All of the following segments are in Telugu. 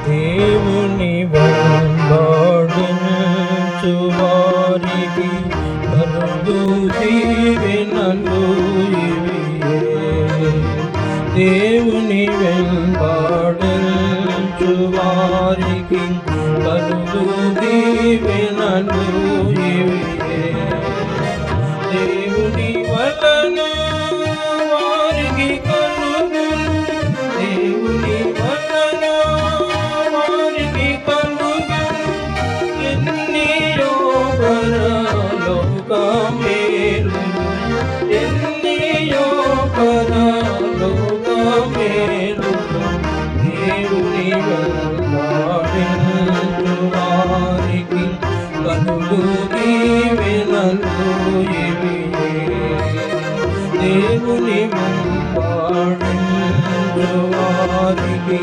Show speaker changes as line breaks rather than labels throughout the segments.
దేవుని వెంబడించు వారికి కలుగు దీవెనలు ఇవియే. దేవుని వెంబడించు వారికి కలుగు దీవెనలు ఇవియే. దేవుని వలన వారికి కలుగు, దేవుని వలన వారికి కలుగు ఎన్నియో పరలోక మేలు, ఎన్నియో పరలోక మేలు. దేవుని వెంబడించు వారికి కలుగు దీవెనలు ఇవియే. దేవుని వెంబడించు వారికి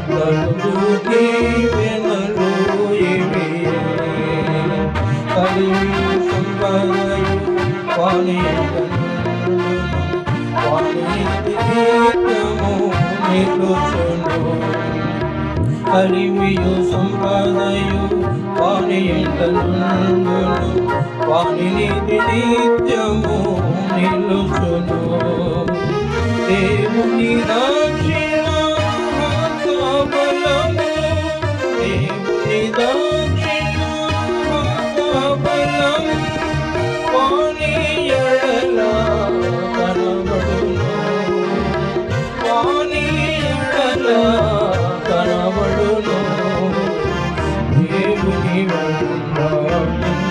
కలుగు దీవెనలు ఇవియే. కలిమి సంపదయు నిత్యము నిలుచును, కలిమియు సంపదయు వాని ఎంటనుండును, వాని నీతి నిత్యము నిలుచును. దేవుని దక్షిణ బలము, దేవుని దక్షిణ బలము వాని ఎడల కనబడును, వాని ఎడల కనబడును. దేవుని వెంబడించు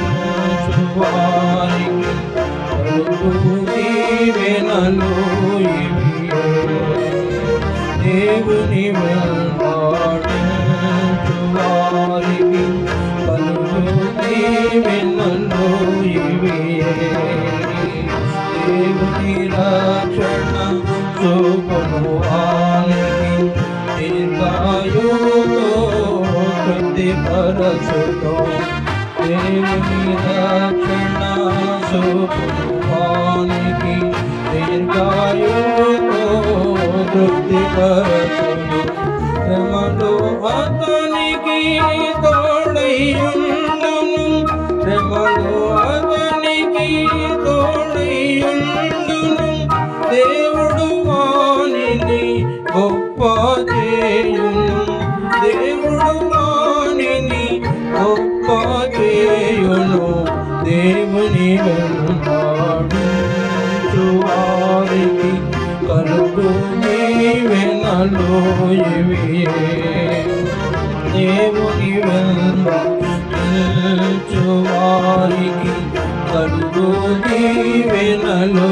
వారికి కలుగు దీవెనలు ఇవియే. దేవుని వెంబడించు వారికి కలుగు దీవెనలు ఇవియే. దేవుని రక్షణ చూపును వానికి దీర్ఘాయువుతో తృప్తిపరచును. దేవుని రక్షణ చూపును వానికి దీర్ఘాయువుతో తృప్తిపరచును. శ్రమలు అతనికి తోడైయుండును, శ్రమలు అతనికి తోడైయుండును. దేవుడు వానిని గొప్ప చేయును, దేవుడు వానిని గొప్ప చేయును. దేవుని వెంబడించు వారికి కలుగు దీవెనలు ఇవియే. దేవుని వెంబడించు వారికి కలుగు దీవెనలు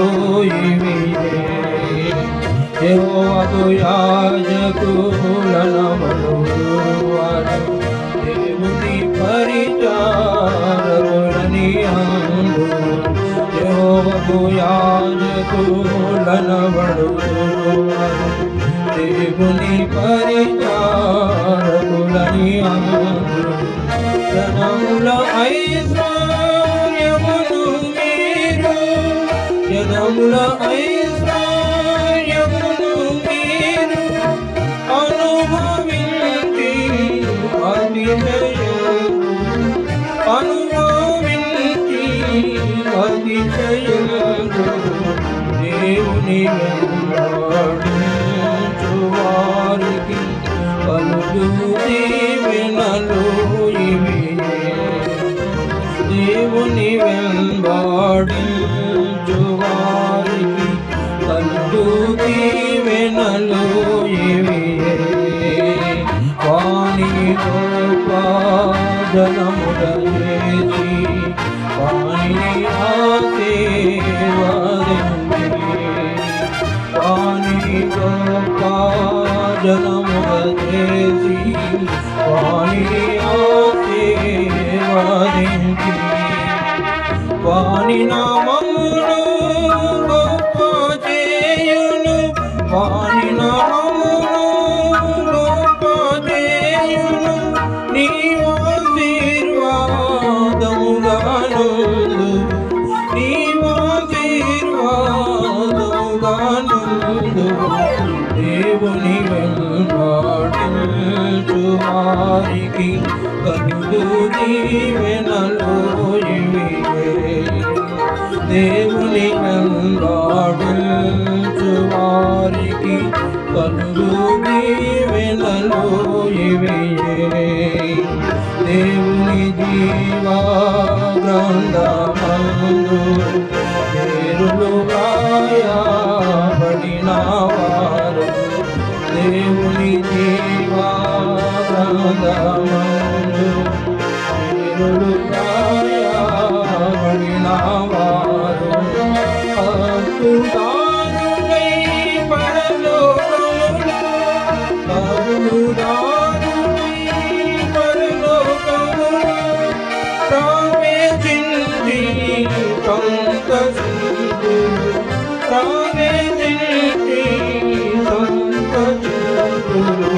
ఇవియే. యెహోవాకు యాజకులనబడువారు దేవుని పరిచారకులని అందురు. యెహోవాకు యాజకులనబడువారు దేవుని పరిచారకులని అందురు. జనముల ఐశ్వర్యమును మీరు, జనముల ఐశ్వర్యమును మీరు అనుభవించి అతిశయము, అనుభవించి అతిశయము. దేవుని వెంబడించు వారికి కలుగు దీవెనలు ఇవియే. దేవుని వెంబడించు వారికి కలుగు దీవెనలు ఇవియే. వాని గొప్ప జనముల చేసి వాని ఆశీర్వదించి, వాని గొప్ప జనముల చేసి వాని ఆశీర్వదించి, వాని నామమును గొప్ప చేయును, వాని నామమును గొప్ప చేయును. నీవు ఆశీర్వాదముగాను, నీవు ఆశీర్వాదముగాను. దేవుని వెంబడించు వారికి కలుగు దీవెనలు ఇవియే. దేవుని వెంబడించు వారికి కలుగు దీవెనలు ఇవియే. దేవుని జీవా గ్రంథమందు పేరులుగా రాయబడిన వారు దేవుని జీవా గ్రంథమందు పేరులుగా రాయబడిన వారు హక్కుదారులై పరలోకములో ప్రవేశించి సంతసింతురు